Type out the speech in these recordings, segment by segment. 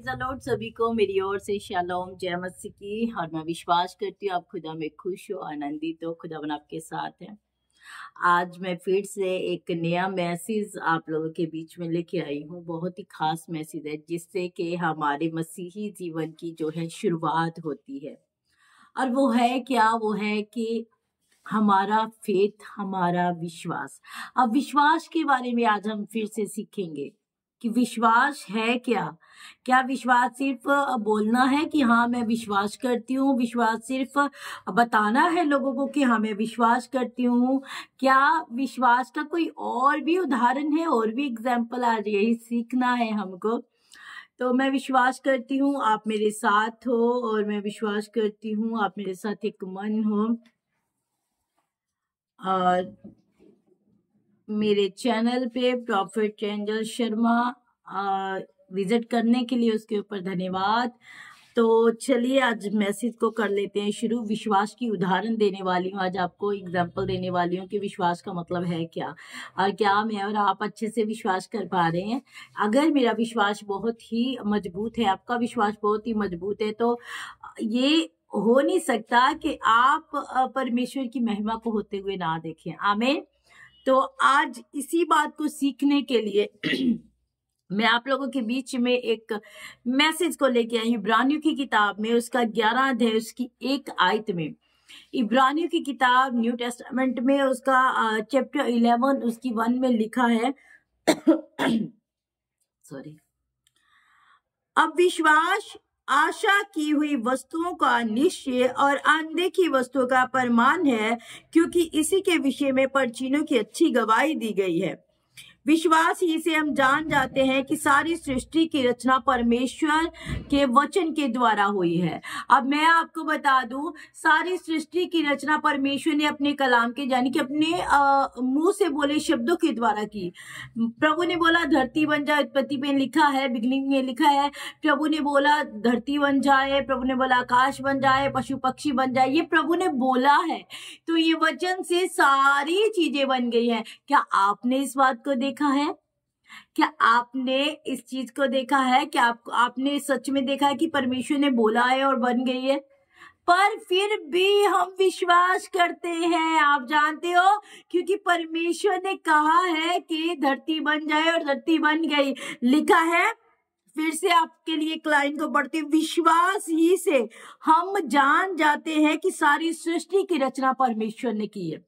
Praise the Lord. सभी को मेरी ओर से शालोम, जय मसीह की। और मैं विश्वास करती हूँ आप खुदा में खुश हो, आनंदित हो। खुदावन आपके साथ है। आज मैं फिर से एक नया मैसेज आप लोगों के बीच में लेके आई हूँ। बहुत ही खास मैसेज है जिससे कि हमारे मसीही जीवन की जो है शुरुआत होती है। और वो है क्या? वो है कि हमारा फेथ, हमारा विश्वास। अब विश्वास के बारे में आज हम फिर से सीखेंगे कि विश्वास है क्या। क्या विश्वास सिर्फ बोलना है कि हाँ मैं विश्वास करती हूँ? विश्वास सिर्फ बताना है लोगों को कि हाँ मैं विश्वास करती हूँ? क्या विश्वास का कोई और भी उदाहरण है, और भी एग्जाम्पल? आज यही सीखना है हमको। तो मैं विश्वास करती हूँ आप मेरे साथ हो, और मैं विश्वास करती हूँ आप मेरे साथ एक मन हो। और मेरे चैनल पे प्रॉफिट एंजल शर्मा विजिट करने के लिए उसके ऊपर धन्यवाद। तो चलिए आज मैसेज को कर लेते हैं शुरू। विश्वास की उदाहरण देने वाली हूँ, आज आपको एग्जांपल देने वाली हूँ कि विश्वास का मतलब है क्या, और क्या मैं और आप अच्छे से विश्वास कर पा रहे हैं। अगर मेरा विश्वास बहुत ही मजबूत है, आपका विश्वास बहुत ही मजबूत है, तो ये हो नहीं सकता कि आप परमेश्वर की महिमा को होते हुए ना देखें। आमीन। तो आज इसी बात को सीखने के लिए मैं आप लोगों के बीच में एक मैसेज को लेके आई हूँ। इब्रानियों की किताब में उसका 11 अध्याय उसकी 1 आयत में, इब्रानियों की किताब न्यू टेस्टामेंट में उसका चैप्टर 11 उसकी 1 में लिखा है सॉरी। अब विश्वास आशा की हुई वस्तुओं का निश्चय और अनदेखी वस्तुओं का प्रमाण है, क्योंकि इसी के विषय में परचीनों की अच्छी गवाही दी गई है। विश्वास ही से हम जान जाते हैं कि सारी सृष्टि की रचना परमेश्वर के वचन के द्वारा हुई है। अब मैं आपको बता दूं, सारी सृष्टि की रचना परमेश्वर ने अपने कलाम के, यानी कि अपने मुंह से बोले शब्दों के द्वारा की। प्रभु ने बोला धरती बन जाए, उत्पत्ति में लिखा है, बिगनिंग में लिखा है। प्रभु ने बोला धरती बन जाए, प्रभु ने बोला आकाश बन जाए, पशु पक्षी बन जाए, ये प्रभु ने बोला है। तो ये वचन से सारी चीजें बन गई हैं। क्या आपने इस बात को देखा है? क्या आपने इस चीज को देखा है? क्या आपने सच में देखा है कि परमेश्वर ने बोला है और बन गई है? पर फिर भी हम विश्वास करते हैं, आप जानते हो, क्योंकि परमेश्वर ने कहा है कि धरती बन जाए और धरती बन गई। लिखा है, फिर से आपके लिए एक लाइन को पढ़ते, विश्वास ही से हम जान जाते हैं कि सारी सृष्टि की रचना परमेश्वर ने की है।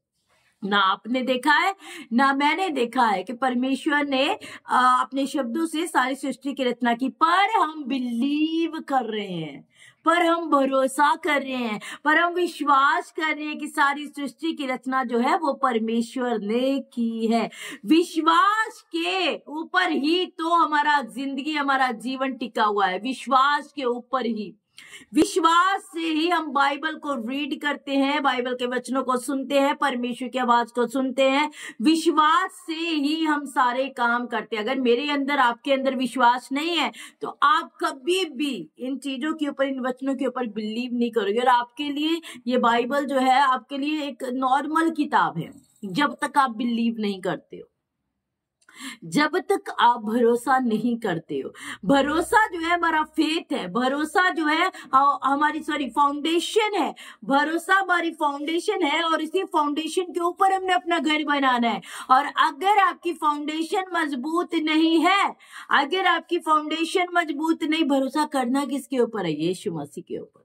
ना आपने देखा है ना मैंने देखा है कि परमेश्वर ने अपने शब्दों से सारी सृष्टि की रचना की, पर हम बिलीव कर रहे हैं, पर हम भरोसा कर रहे हैं, पर हम विश्वास कर रहे हैं कि सारी सृष्टि की रचना जो है वो परमेश्वर ने की है। विश्वास के ऊपर ही तो हमारा जिंदगी, हमारा जीवन टिका हुआ है। विश्वास के ऊपर ही, विश्वास से ही हम बाइबल को रीड करते हैं, बाइबल के वचनों को सुनते हैं, परमेश्वर की आवाज को सुनते हैं। विश्वास से ही हम सारे काम करते हैं। अगर मेरे अंदर, आपके अंदर विश्वास नहीं है तो आप कभी भी इन चीजों के ऊपर, इन वचनों के ऊपर बिलीव नहीं करोगे। और आपके लिए ये बाइबल जो है आपके लिए एक नॉर्मल किताब है जब तक आप बिलीव नहीं करते हो, जब तक आप भरोसा नहीं करते हो। भरोसा जो है हमारा फेथ है, भरोसा जो है हमारी फाउंडेशन है। भरोसा हमारी फाउंडेशन है, और इसी फाउंडेशन के ऊपर हमने अपना घर बनाना है। और अगर आपकी फाउंडेशन मजबूत नहीं है, अगर आपकी फाउंडेशन मजबूत नहीं, भरोसा करना किसके ऊपर है? यीशु मसीह के ऊपर।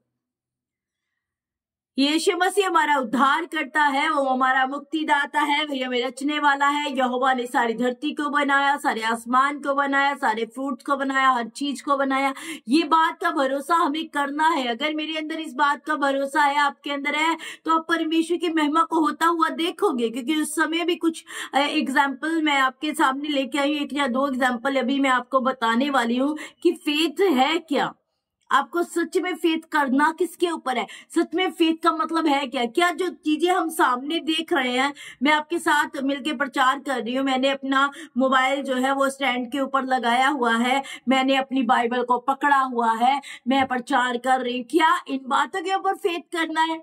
यीशु मसीह हमारा उद्धार करता है, वो हमारा मुक्तिदाता है, वही हमें रचने वाला है। यहोवा ने सारी धरती को बनाया, सारे आसमान को बनाया, सारे फ्रूट्स को बनाया, हर चीज को बनाया। ये बात का भरोसा हमें करना है। अगर मेरे अंदर इस बात का भरोसा है, आपके अंदर है, तो आप परमेश्वर की महिमा को होता हुआ देखोगे। क्योंकि उस समय भी कुछ एग्जाम्पल मैं आपके सामने लेके आई हूँ, 1 या 2 एग्जाम्पल अभी मैं आपको बताने वाली हूँ कि फेथ है क्या। आपको सच में फेथ करना किसके ऊपर है? सच में फेथ का मतलब है क्या? क्या जो चीजें हम सामने देख रहे हैं, मैं आपके साथ मिलके प्रचार कर रही हूँ। मैंने अपना मोबाइल जो है वो स्टैंड के ऊपर लगाया हुआ है, मैंने अपनी बाइबल को पकड़ा हुआ है, मैं प्रचार कर रही हूँ। क्या इन बातों के ऊपर फेथ करना है?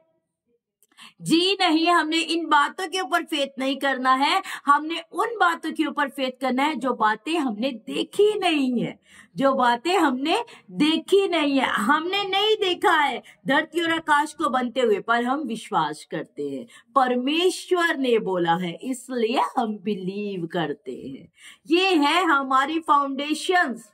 जी नहीं, हमने इन बातों के ऊपर फेथ नहीं करना है, हमने उन बातों के ऊपर फेथ करना है जो बातें हमने देखी नहीं है, जो बातें हमने देखी नहीं है। हमने नहीं देखा है धरती और आकाश को बनते हुए, पर हम विश्वास करते हैं। परमेश्वर ने बोला है, इसलिए हम बिलीव करते हैं। ये है हमारी फाउंडेशंस।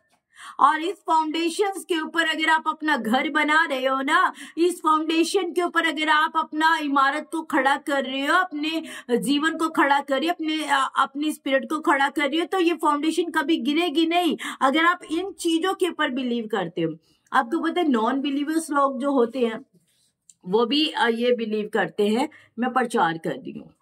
और इस फाउंडेशंस के ऊपर अगर आप अपना घर बना रहे हो ना, इस फाउंडेशन के ऊपर अगर आप अपना इमारत को खड़ा कर रहे हो, अपने जीवन को खड़ा कर रहे हो, अपनी स्पिरिट को खड़ा कर रहे हो, तो ये फाउंडेशन कभी गिरेगी नहीं अगर आप इन चीजों के ऊपर बिलीव करते हो। आपको पता है नॉन बिलीवर्स लोग जो होते हैं वो भी ये बिलीव करते हैं, मैं प्रचार कर रही हूँ,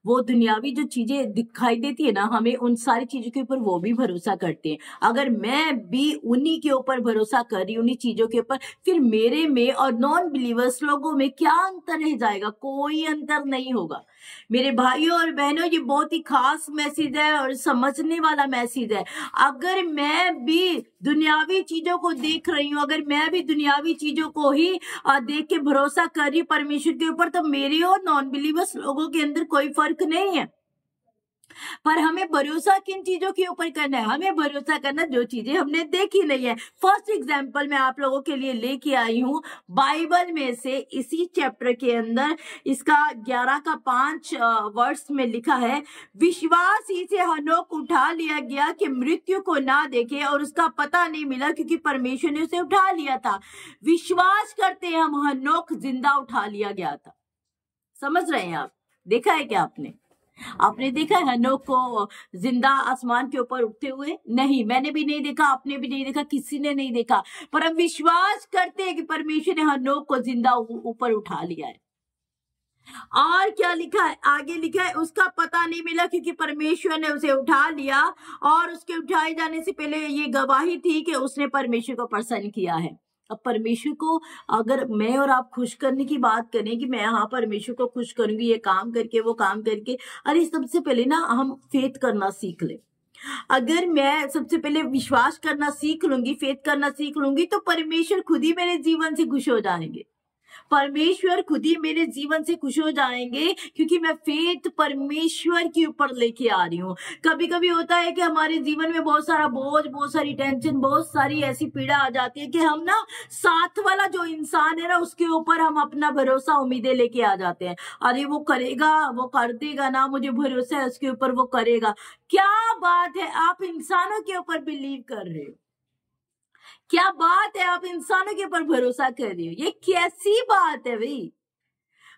वो दुनियावी जो चीजें दिखाई देती है ना हमें, उन सारी चीजों के ऊपर वो भी भरोसा करते हैं। अगर मैं भी उन्हीं के ऊपर भरोसा कर रही हूँ, उन्हीं चीजों के ऊपर, फिर मेरे में और नॉन बिलीवर्स लोगों में क्या अंतर रह जाएगा? कोई अंतर नहीं होगा। मेरे भाइयों और बहनों, ये बहुत ही खास मैसेज है और समझने वाला मैसेज है। अगर मैं भी दुनियावी चीजों को देख रही हूँ, अगर मैं भी दुनियावी चीजों को ही देख के भरोसा कर रही हूँ परमेश्वर के ऊपर, तो मेरे और नॉन बिलीवर्स लोगों के अंदर कोई फर्क नहीं है। पर हमें भरोसा किन चीजों के ऊपर करना है? हमें भरोसा करना जो चीजें हमने देखी नहीं है। फर्स्ट एग्जांपल मैं आप लोगों के लिए लेके आई हूँ बाइबल में से, इसी चैप्टर के अंदर, इसका 11 का 5 वर्ष में लिखा है, विश्वास ही से हनोक उठा लिया गया कि मृत्यु को ना देखे, और उसका पता नहीं मिला क्योंकि परमेश्वर ने उसे उठा लिया था। विश्वास करते हैं हम, हनोक जिंदा उठा लिया गया था। समझ रहे हैं आप? देखा है क्या आपने देखा है हनोक को जिंदा आसमान के ऊपर उठते हुए? नहीं, मैंने भी नहीं देखा, आपने भी नहीं देखा, किसी ने नहीं देखा, पर हम विश्वास करते हैं कि परमेश्वर ने हनोक को जिंदा ऊपर उठा लिया है। और क्या लिखा है? आगे लिखा है, उसका पता नहीं मिला क्योंकि परमेश्वर ने उसे उठा लिया, और उसके उठाए जाने से पहले ये गवाही थी कि उसने परमेश्वर को प्रसन्न किया है। अब परमेश्वर को अगर मैं और आप खुश करने की बात करें कि मैं हाँ परमेश्वर को खुश करूंगी ये काम करके वो काम करके, अरे सबसे पहले ना हम फेथ करना सीख ले। अगर मैं सबसे पहले विश्वास करना सीख लूंगी, फेथ करना सीख लूंगी, तो परमेश्वर खुद ही मेरे जीवन से खुश हो जाएंगे। परमेश्वर खुद ही मेरे जीवन से खुश हो जाएंगे क्योंकि मैं फेथ परमेश्वर के ऊपर लेके आ रही हूँ। कभी कभी होता है कि हमारे जीवन में बहुत सारा बोझ, बहुत सारी टेंशन, बहुत सारी ऐसी पीड़ा आ जाती है कि हम ना साथ वाला जो इंसान है ना उसके ऊपर हम अपना भरोसा उम्मीदें लेके आ जाते हैं। अरे वो करेगा, वो कर देगा ना, मुझे भरोसा है उसके ऊपर, वो करेगा। क्या बात है, आप इंसानों के ऊपर बिलीव कर रहे हो? क्या बात है, आप इंसानों के ऊपर भरोसा कर रही हो? ये कैसी बात है भाई?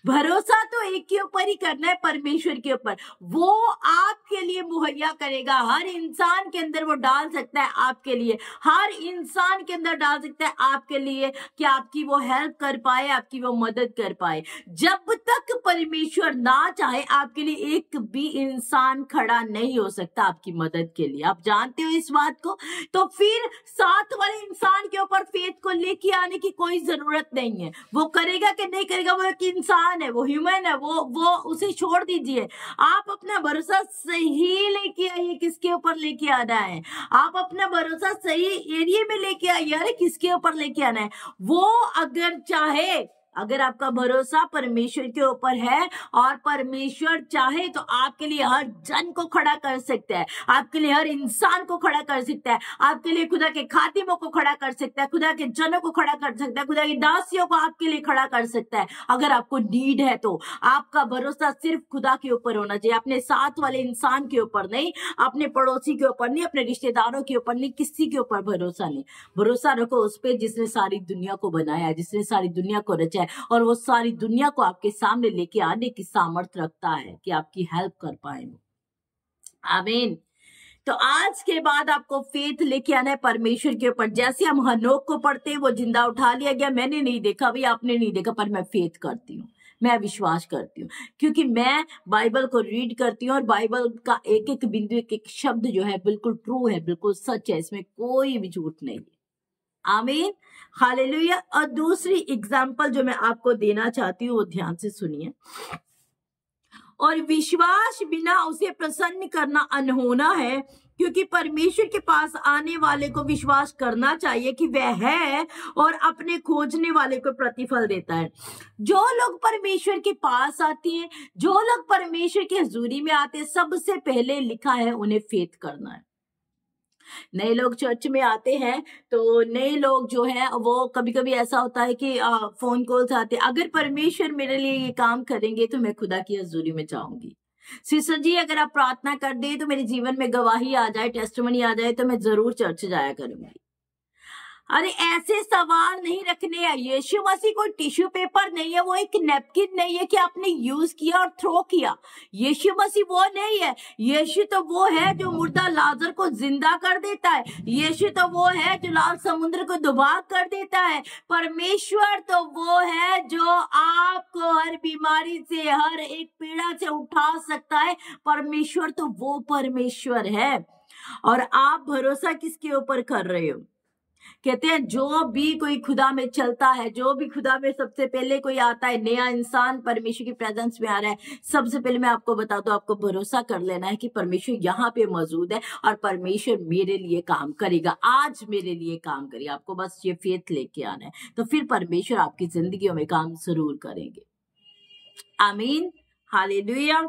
भरोसा तो एक के ऊपर ही करना है, परमेश्वर के ऊपर। वो आपके लिए मुहैया करेगा, हर इंसान के अंदर वो डाल सकता है आपके लिए, हर इंसान के अंदर डाल सकता है आपके लिए कि आपकी वो हेल्प कर पाए, आपकी वो मदद कर पाए। जब तक परमेश्वर ना चाहे आपके लिए एक भी इंसान खड़ा नहीं हो सकता आपकी मदद के लिए। आप जानते हो इस बात को? तो फिर साथ वाले इंसान के ऊपर फेथ को लेके आने की कोई जरूरत नहीं है। वो करेगा कि नहीं करेगा, वो एक इंसान है, वो ह्यूमन है, वो उसे छोड़ दीजिए। आप अपना भरोसा सही लेके आइए। किसके ऊपर लेके आना है? आप अपना भरोसा सही एरिया में लेके आइए। अरे किसके ऊपर लेके आना है? वो अगर चाहे, अगर आपका भरोसा परमेश्वर के ऊपर है और परमेश्वर चाहे तो आपके लिए हर जन को खड़ा कर सकता है, आपके लिए हर इंसान को खड़ा कर सकता है, आपके लिए खुदा के खातिमों को खड़ा कर सकता है, खुदा के जनों को खड़ा कर सकता है, खुदा की दासियों को आपके लिए खड़ा कर सकता है। अगर आपको नीड है तो आपका भरोसा सिर्फ खुदा के ऊपर होना चाहिए, अपने साथ वाले इंसान के ऊपर नहीं, अपने पड़ोसी के ऊपर नहीं, अपने रिश्तेदारों के ऊपर नहीं, किसी के ऊपर भरोसा नहीं। भरोसा रखो उस पर जिसने सारी दुनिया को बनाया, जिसने सारी दुनिया को रचा, और वो सारी दुनिया को आपके सामने लेके आने की सामर्थ्य रखता है कि आपकी हेल्प कर पाए। आमीन। तो आज के बाद आपको फेथ लेके आना है परमेश्वर के ऊपर। जैसे हम हनोक को पढ़ते हैं, वो जिंदा उठा लिया गया, मैंने नहीं देखा भाई, आपने नहीं देखा, पर मैं फेथ करती हूँ, मैं विश्वास करती हूँ, क्योंकि मैं बाइबल को रीड करती हूँ और बाइबल का एक एक बिंदु, एक एक शब्द जो है बिल्कुल ट्रू है, बिल्कुल सच है, इसमें कोई भी झूठ नहीं है। आमीन, हालेलुया। और दूसरी एग्जाम्पल जो मैं आपको देना चाहती हूँ वो ध्यान से सुनिए। और विश्वास बिना उसे प्रसन्न करना अनहोना है, क्योंकि परमेश्वर के पास आने वाले को विश्वास करना चाहिए कि वह है और अपने खोजने वाले को प्रतिफल देता है। जो लोग परमेश्वर के पास आते हैं, जो लोग परमेश्वर की हजूरी में आते हैं, सबसे पहले लिखा है उन्हें फेथ करना है। नए लोग चर्च में आते हैं तो नए लोग जो है वो कभी कभी ऐसा होता है कि फोन कॉल्स आते हैं, अगर परमेश्वर मेरे लिए ये काम करेंगे तो मैं खुदा की हजूरी में जाऊंगी। सिस्टर जी अगर आप प्रार्थना कर दे तो मेरे जीवन में गवाही आ जाए, टेस्टिमनी आ जाए तो मैं जरूर चर्च जाया करूंगी। अरे ऐसे सवाल नहीं रखने हैं। यीशु मसीह कोई टिश्यू पेपर नहीं है, वो एक नैपकिन नहीं है कि आपने यूज किया और थ्रो किया। यीशु मसीह वो नहीं है। यीशु तो वो है जो मुर्दा लाजर को जिंदा कर देता है। यीशु तो वो है जो लाल समुद्र को डुबा कर देता है। परमेश्वर तो वो है जो आपको हर बीमारी से, हर एक पीड़ा से उठा सकता है। परमेश्वर तो वो परमेश्वर है। और आप भरोसा किसके ऊपर कर रहे हो? कहते हैं जो भी कोई खुदा में चलता है, जो भी खुदा में सबसे पहले कोई आता है, नया इंसान परमेश्वर की प्रेजेंस में आ रहा है, सबसे पहले मैं आपको बता दूं, आपको भरोसा कर लेना है कि परमेश्वर यहाँ पे मौजूद है और परमेश्वर मेरे लिए काम करेगा, आज मेरे लिए काम करेगा। आपको बस ये फेथ लेके आना है, तो फिर परमेश्वर आपकी जिंदगियों में काम जरूर करेंगे। आमीन, हालेलुया।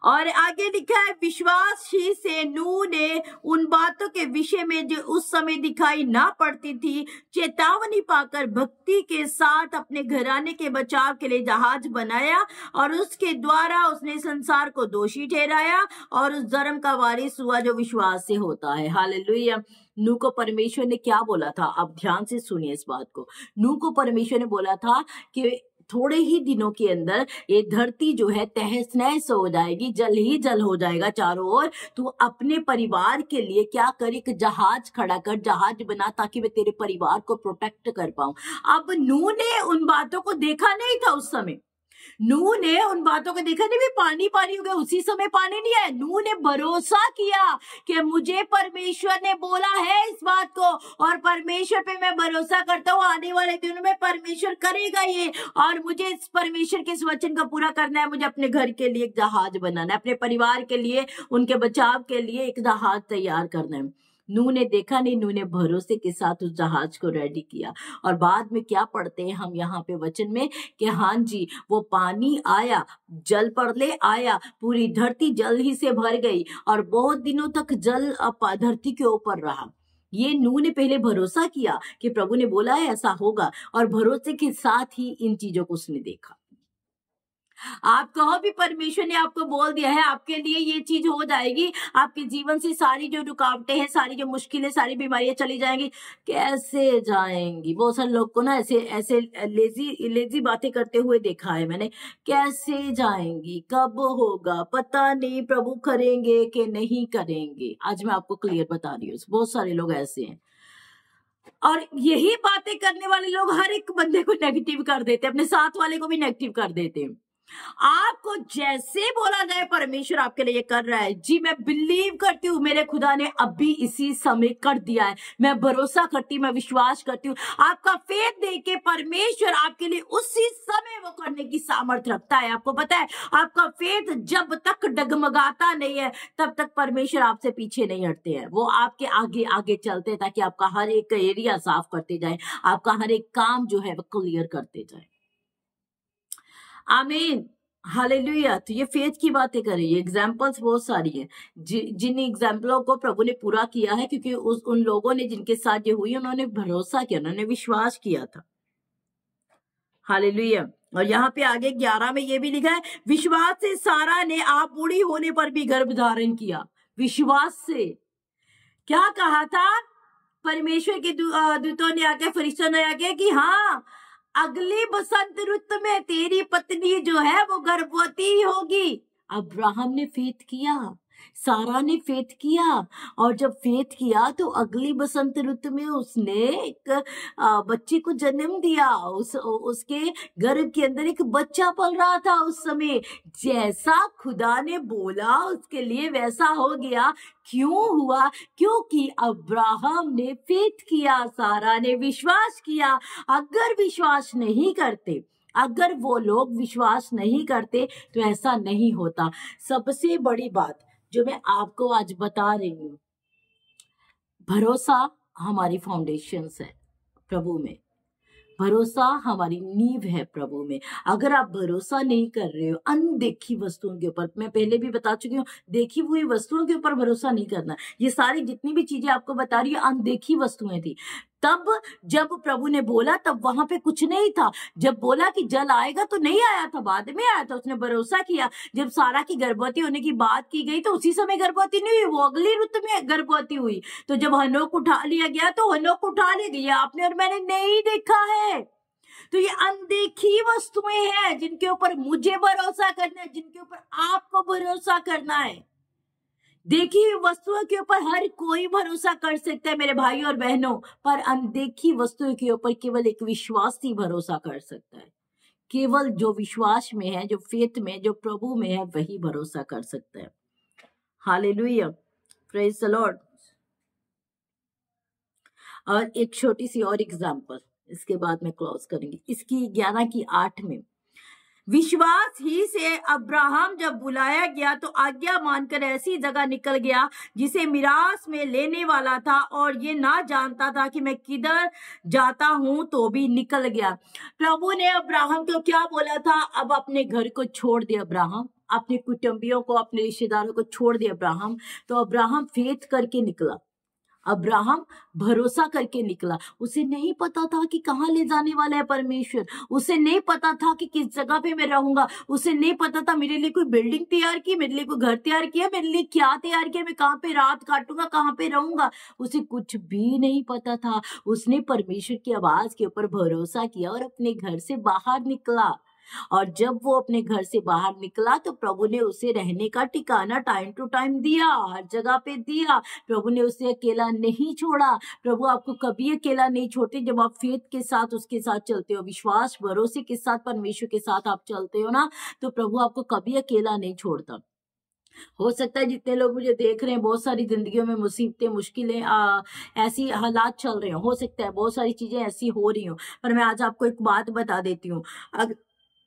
और आगे लिखा है, विश्वास ही से नूह ने उन बातों के विषय में जो उस समय दिखाई ना पड़ती थी चेतावनी पाकर भक्ति के साथ अपने घराने के बचाव के लिए जहाज बनाया और उसके द्वारा उसने संसार को दोषी ठहराया और उस धर्म का वारिस हुआ जो विश्वास से होता है। हालेलुया। नूह को परमेश्वर ने क्या बोला था? आप ध्यान से सुनिए इस बात को। नूह को परमेश्वर ने बोला था कि थोड़े ही दिनों के अंदर ये धरती जो है तहस नहस हो जाएगी, जल ही जल हो जाएगा चारों ओर। तू अपने परिवार के लिए क्या कर, एक जहाज खड़ा कर, जहाज बना ताकि मैं तेरे परिवार को प्रोटेक्ट कर पाऊं। अब नूह ने उन बातों को देखा नहीं था उस समय। नूह ने उन बातों को देखा नहीं, भी पानी पानी हो गया, उसी समय पानी नहीं आया। नूह ने भरोसा किया कि मुझे परमेश्वर ने बोला है इस बात को और परमेश्वर पे मैं भरोसा करता हूँ, आने वाले दिनों में परमेश्वर करेगा ये और मुझे इस परमेश्वर के इस वचन का पूरा करना है। मुझे अपने घर के लिए एक जहाज बनाना है, अपने परिवार के लिए, उनके बचाव के लिए एक जहाज तैयार करना है। नूह ने देखा नहीं, नूह ने भरोसे के साथ उस जहाज को रेडी किया। और बाद में क्या पढ़ते हैं हम यहाँ पे वचन में कि हाँ जी, वो पानी आया, जल प्रलय आया, पूरी धरती जल ही से भर गई और बहुत दिनों तक जल धरती के ऊपर रहा। ये नूह ने पहले भरोसा किया कि प्रभु ने बोला है ऐसा होगा और भरोसे के साथ ही इन चीजों को उसने देखा। आप कहो भी परमेश्वर ने आपको बोल दिया है आपके लिए ये चीज हो जाएगी, आपके जीवन से सारी जो रुकावटें हैं, सारी जो मुश्किलें, सारी बीमारियां चली जाएंगी। कैसे जाएंगी? बहुत सारे लोग को ना ऐसे ऐसे लेजी बातें करते हुए देखा है मैंने। कैसे जाएंगी, कब होगा पता नहीं, प्रभु करेंगे कि नहीं करेंगे। आज मैं आपको क्लियर बता रही हूँ, बहुत सारे लोग ऐसे हैं और यही बातें करने वाले लोग हर एक बंदे को नेगेटिव कर देते हैं, अपने साथ वाले को भी नेगेटिव कर देते हैं। आपको जैसे बोला जाए परमेश्वर आपके लिए कर रहा है, जी मैं बिलीव करती हूँ मेरे खुदा ने अभी इसी समय कर दिया है, मैं भरोसा करती हूँ, मैं विश्वास करती हूँ। आपका फेथ देके परमेश्वर आपके लिए उसी समय वो करने की सामर्थ्य रखता है। आपको पता है, आपका फेथ जब तक डगमगाता नहीं है तब तक परमेश्वर आपसे पीछे नहीं हटते हैं। वो आपके आगे आगे चलते हैं ताकि आपका हर एक एरिया साफ करते जाए, आपका हर एक काम जो है वो क्लियर करते जाए। आमीन, हालेलुया। तो ये फेथ की बातें करें, ये एग्जाम्पल्स बहुत सारी हैं जिन एग्जाम्पलों को प्रभु ने पूरा किया है क्योंकि उन लोगों ने जिनके साथ ये हुई उन्होंने भरोसा किया, उन्होंने विश्वास किया था। हालेलुया। और यहाँ पे आगे 11 में ये भी लिखा है, विश्वास से सारा ने आप बूढ़ी होने पर भी गर्भ धारण किया। विश्वास से क्या कहा था? परमेश्वर के दूतों ने आके, फरिश्तों ने आके कि हाँ अगली बसंत ऋतु में तेरी पत्नी जो है वो गर्भवती होगी। अब्राहम ने फेथ किया, सारा ने फेथ किया और जब फेथ किया तो अगली बसंत ऋतु में उसने एक बच्चे को जन्म दिया। उसके गर्भ के अंदर एक बच्चा पल रहा था। उस समय जैसा खुदा ने बोला उसके लिए वैसा हो गया। क्यों हुआ? क्योंकि अब्राहम ने फेथ किया, सारा ने विश्वास किया। अगर विश्वास नहीं करते, अगर वो लोग विश्वास नहीं करते तो ऐसा नहीं होता। सबसे बड़ी बात जो मैं आपको आज बता रही हूँ। भरोसा हमारी फाउंडेशंस है प्रभु में, भरोसा हमारी नींव है प्रभु में। अगर आप भरोसा नहीं कर रहे हो अनदेखी वस्तुओं के ऊपर, मैं पहले भी बता चुकी हूँ, देखी हुई वस्तुओं के ऊपर भरोसा नहीं करना। ये सारी जितनी भी चीजें आपको बता रही है अनदेखी वस्तुएं थी। तब जब प्रभु ने बोला तब वहां पे कुछ नहीं था। जब बोला कि जल आएगा तो नहीं आया था, बाद में आया था। उसने भरोसा किया। जब सारा की गर्भवती होने की बात की गई तो उसी समय गर्भवती नहीं हुई, वो अगली ऋतु में गर्भवती हुई। तो जब हनोक उठा लिया गया तो हनोक उठा लिया गया, आपने और मैंने नहीं देखा है। तो ये अनदेखी वस्तुएं हैं जिनके ऊपर मुझे भरोसा करना है, जिनके ऊपर आपको भरोसा करना है। देखी हुई वस्तुओं के ऊपर हर कोई भरोसा कर सकता है मेरे भाई और बहनों, पर अनदेखी वस्तुओं के ऊपर केवल एक विश्वासी भरोसा कर सकता है। केवल जो विश्वास में है, जो फेथ में, जो प्रभु में है, वही भरोसा कर सकता है। Hallelujah, praise the Lord. और एक छोटी सी और एग्जांपल, इसके बाद में क्लोज करेंगे। इसकी 11:8 में, विश्वास ही से अब्राहम जब बुलाया गया तो आज्ञा मानकर ऐसी जगह निकल गया जिसे मिरास में लेने वाला था, और ये ना जानता था कि मैं किधर जाता हूं, तो भी निकल गया। प्रभु ने अब्राहम को क्या बोला था? अब अपने घर को छोड़ दे अब्राहम, अपने कुटुंबियों को, अपने रिश्तेदारों को छोड़ दे अब्राहम। तो अब्राहम फेथ करके निकला, अब्राहम भरोसा करके निकला। उसे नहीं पता था कि कहाँ ले जाने वाला है परमेश्वर, उसे नहीं पता था कि किस जगह पे मैं रहूंगा, उसे नहीं पता था मेरे लिए कोई बिल्डिंग तैयार की, मेरे लिए कोई घर तैयार किया, मेरे लिए क्या तैयार किया, मैं कहाँ पे रात काटूंगा, कहाँ पे रहूंगा, उसे कुछ भी नहीं पता था। उसने परमेश्वर की आवाज के ऊपर भरोसा किया और अपने घर से बाहर निकला। और जब वो अपने घर से बाहर निकला तो प्रभु ने उसे रहने का ठिकाना टाइम टू टाइम दिया, हर जगह पे दिया। प्रभु ने उसे अकेला नहीं छोड़ा। प्रभु आपको कभी अकेला नहीं छोड़ते। जब आप फेथ के साथ उसके साथ चलते हो, विश्वास भरोसे के साथ परमेश्वर के साथ आप चलते हो ना, तो प्रभु आपको कभी अकेला नहीं छोड़ता। हो सकता है जितने लोग मुझे देख रहे हैं, बहुत सारी जिंदगियों में मुसीबतें, मुश्किलें, ऐसी हालात चल रहे हो सकता है बहुत सारी चीजें ऐसी हो रही हो, पर मैं आज आपको एक बात बता देती हूँ।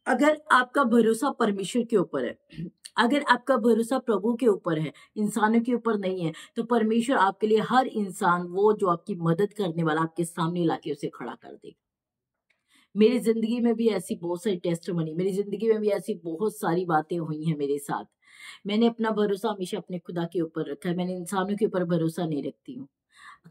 अगर आपका भरोसा परमेश्वर के ऊपर है, अगर आपका भरोसा प्रभु के ऊपर है, इंसानों के ऊपर नहीं है, तो परमेश्वर आपके लिए हर इंसान, वो जो आपकी मदद करने वाला, आपके सामने लाके उसे खड़ा कर देगा। मेरी जिंदगी में भी ऐसी बहुत सारी टेस्टमनी, मेरी जिंदगी में भी ऐसी बहुत सारी बातें हुई हैं मेरे साथ। मैंने अपना भरोसा हमेशा अपने खुदा के ऊपर रखा है, मैंने इंसानों के ऊपर भरोसा नहीं रखती हूँ।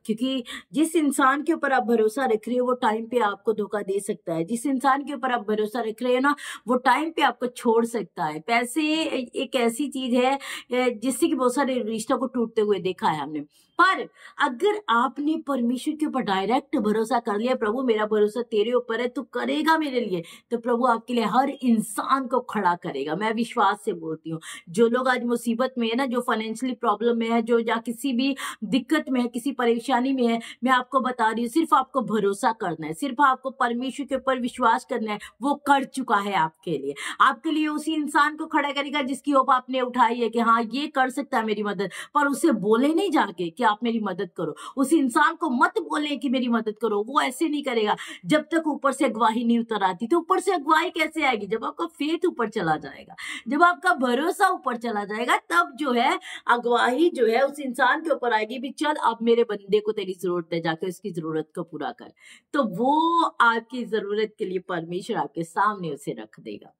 क्योंकि जिस इंसान के ऊपर आप भरोसा रख रहे हो वो टाइम पे आपको धोखा दे सकता है। जिस इंसान के ऊपर आप भरोसा रख रहे हो ना, वो टाइम पे आपको छोड़ सकता है। पैसे एक ऐसी चीज है जिससे कि बहुत सारे रिश्तों को टूटते हुए देखा है हमने। पर अगर आपने परमेश्वर के ऊपर डायरेक्ट भरोसा कर लिया, प्रभु मेरा भरोसा तेरे ऊपर है, तू करेगा मेरे लिए, तो प्रभु आपके लिए हर इंसान को खड़ा करेगा। मैं विश्वास से बोलती हूँ। जो लोग आज मुसीबत में है ना, जो फाइनेंशियली प्रॉब्लम में है, जो या किसी भी दिक्कत में है, किसी परेशानी में है, मैं आपको बता रही हूँ, सिर्फ आपको भरोसा करना है, सिर्फ आपको परमेश्वर के ऊपर विश्वास करना है। वो कर चुका है आपके लिए। आपके लिए उसी इंसान को खड़ा करेगा जिसकी होप आपने उठाई है कि हाँ ये कर सकता है मेरी मदद। पर उसे बोले नहीं जाके कि आप मेरी मदद करो, उस इंसान को मत बोले कि मेरी मदद करो, वो ऐसे नहीं करेगा जब तक ऊपर से अगवाही नहीं उतर आती। तो ऊपर से अगवाही कैसे आएगी? जब आपका फेथ ऊपर चला जाएगा, जब आपका भरोसा ऊपर चला जाएगा, तब जो है अगवाही जो है उस इंसान के ऊपर आएगी भी चल अब मेरे बंदे को तेरी जरूरत है, जाकर उसकी जरूरत को पूरा कर। तो वो आपकी जरूरत के लिए परमेश्वर आपके सामने उसे रख देगा।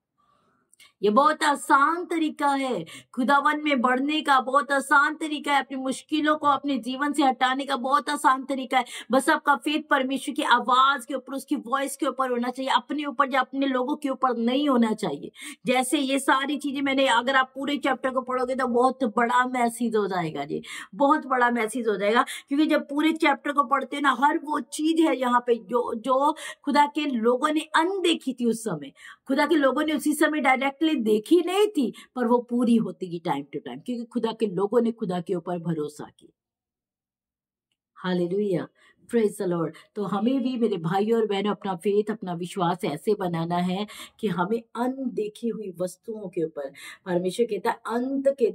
ये बहुत आसान तरीका है खुदावन में बढ़ने का, बहुत आसान तरीका है अपनी मुश्किलों को अपने जीवन से हटाने का, बहुत आसान तरीका है। बस आपका फेथ परमेश्वर की आवाज के ऊपर, उसकी वॉइस के ऊपर होना चाहिए, अपने ऊपर या अपने लोगों के ऊपर नहीं होना चाहिए। जैसे ये सारी चीजें मैंने, अगर आप पूरे चैप्टर को पढ़ोगे तो बहुत बड़ा मैसेज हो जाएगा जी, बहुत बड़ा मैसेज हो जाएगा। क्योंकि जब पूरे चैप्टर को पढ़ते हैं ना, हर वो चीज है यहाँ पे जो खुदा के लोगों ने अनदेखी थी उस समय, खुदा के लोगों ने उसी समय डायरेक्टली देखी नहीं थी, पर वो पूरी होती गई टाइम टू टाइम, क्योंकि खुदा के लोगों ने खुदा के ऊपर भरोसा किया। Hallelujah, praise the Lord. तो हमें भी मेरे भाई और बहनों अपना फेथ, अपना विश्वास ऐसे बनाना है कि हमें अनदेखी हुई वस्तुओं के ऊपर, परमेश्वर कहता है अंत के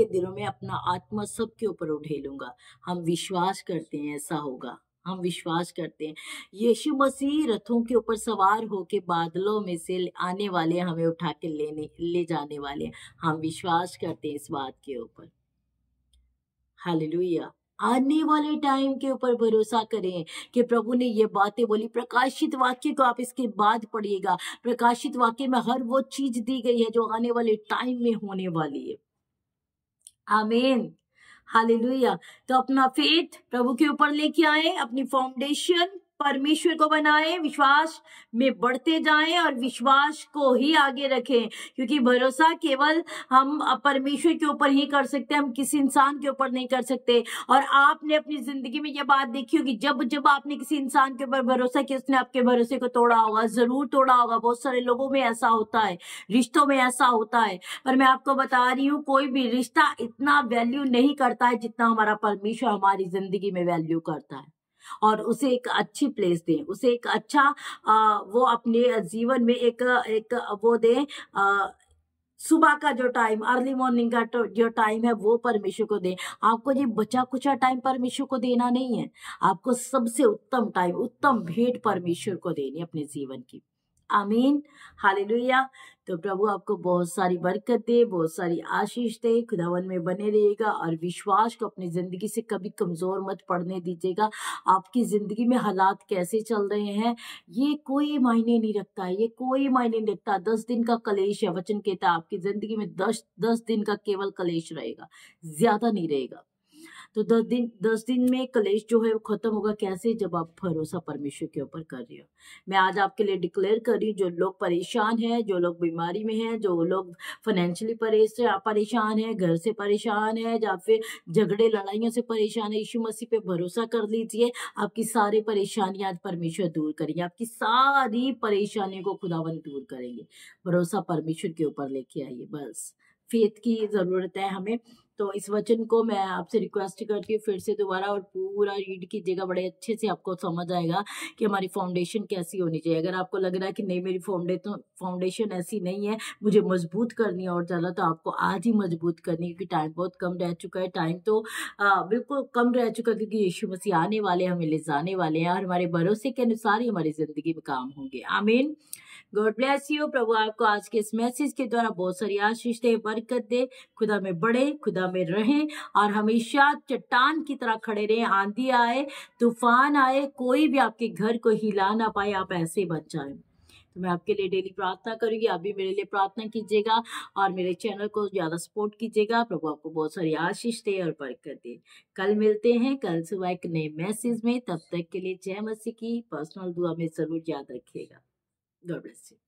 दिनों में अपना आत्मा सबके ऊपर उठेलूंगा। हम विश्वास करते हैं ऐसा होगा। हम विश्वास करते हैं यीशु मसीह रथों के ऊपर सवार होके बादलों में से आने वाले, हमें उठा के ले जाने वाले। हम विश्वास करते हैं इस बात के ऊपर। हालेलुया। आने वाले टाइम के ऊपर भरोसा करें कि प्रभु ने ये बातें बोली। प्रकाशित वाक्य को आप इसके बाद पढ़िएगा। प्रकाशित वाक्य में हर वो चीज दी गई है जो आने वाले टाइम में होने वाली है। आमीन, हालेलुया। तो अपना फेथ प्रभु के ऊपर लेके आए, अपनी फाउंडेशन परमेश्वर को बनाए, विश्वास में बढ़ते जाएं और विश्वास को ही आगे रखें, क्योंकि भरोसा केवल हम परमेश्वर के ऊपर ही कर सकते हैं, हम किसी इंसान के ऊपर नहीं कर सकते। और आपने अपनी जिंदगी में ये बात देखी होगी, जब जब आपने किसी इंसान के ऊपर भरोसा किया, उसने आपके भरोसे को तोड़ा होगा, जरूर तोड़ा होगा। बहुत सारे लोगों में ऐसा होता है, रिश्तों में ऐसा होता है। पर मैं आपको बता रही हूँ, कोई भी रिश्ता इतना वैल्यू नहीं करता है जितना हमारा परमेश्वर हमारी जिंदगी में वैल्यू करता है। और उसे एक अच्छी प्लेस दें, उसे एक अच्छा वो अपने जीवन में एक वो दें। सुबह का जो टाइम, अर्ली मॉर्निंग का जो टाइम है, वो परमेश्वर को दें। आपको ये बचा कुचा टाइम परमेश्वर को देना नहीं है, आपको सबसे उत्तम टाइम, उत्तम भेंट परमेश्वर को देनी अपने जीवन की। आमीन, हालेलुया। तो प्रभु आपको बहुत सारी बरकत दे, बहुत सारी आशीष दे। खुदावन में बने रहिएगा और विश्वास को अपनी जिंदगी से कभी कमजोर मत पड़ने दीजिएगा। आपकी जिंदगी में हालात कैसे चल रहे हैं ये कोई मायने नहीं रखता है, ये कोई मायने नहीं रखता। 10 दिन का कलेश है, वचन कहता है आपकी जिंदगी में 10 दिन का केवल कलेश रहेगा, ज्यादा नहीं रहेगा। तो 10 दिन में कलेश जो है वो खत्म होगा कैसे? जब आप भरोसा परमेश्वर के ऊपर कर रहे हो। मैं आज आपके लिए डिक्लेयर कर रही हूँ, जो लोग परेशान हैं, जो लोग बीमारी में हैं, जो लोग फाइनेंशियली परेशान है, घर से परेशान है, या फिर झगड़े लड़ाइयों से परेशान है, यीशु मसीह पे भरोसा कर लीजिए। आपकी सारी परेशानियां आज परमेश्वर दूर करेंगे, आपकी सारी परेशानियों को खुदावन दूर करेंगे। भरोसा परमेश्वर के ऊपर लेके आइए, बस फेथ की जरूरत है हमें। तो इस वचन को मैं आपसे रिक्वेस्ट करती हूँ फिर से दोबारा और पूरा रीड कीजिएगा, बड़े अच्छे से आपको समझ आएगा कि हमारी फाउंडेशन कैसी होनी चाहिए। अगर आपको लग रहा है कि नहीं मेरी फाउंडेशन ऐसी नहीं है, मुझे मजबूत करनी है और चला, तो आपको आज ही मजबूत करनी है, क्योंकि टाइम बहुत कम रह चुका है। टाइम तो बिल्कुल कम रह चुका है, क्योंकि यीशु मसीह आने वाले, हमें ले जाने वाले हैं और हमारे भरोसे के अनुसार ही हमारी जिंदगी में काम होंगे। आमीन। God bless you. प्रभु आपको आज के इस मैसेज के द्वारा बहुत सारी आशीष दे, बरकत दे। खुदा में बढ़े, खुदा में रहें और हमेशा चट्टान की तरह खड़े रहें। आंधी आए, तूफान आए, कोई भी आपके घर को हिला ना पाए, आप ऐसे बच जाएं। तो मैं आपके लिए डेली प्रार्थना करूंगी, आप भी मेरे लिए प्रार्थना कीजिएगा और मेरे चैनल को ज्यादा सपोर्ट कीजिएगा। प्रभु आपको बहुत सारी आशीष दे और बरकत दे। कल मिलते हैं, कल सुबह एक नए मैसेज में। तब तक के लिए जय मसीह की। पर्सनल दुआ में जरूर याद रखिएगा। God bless you.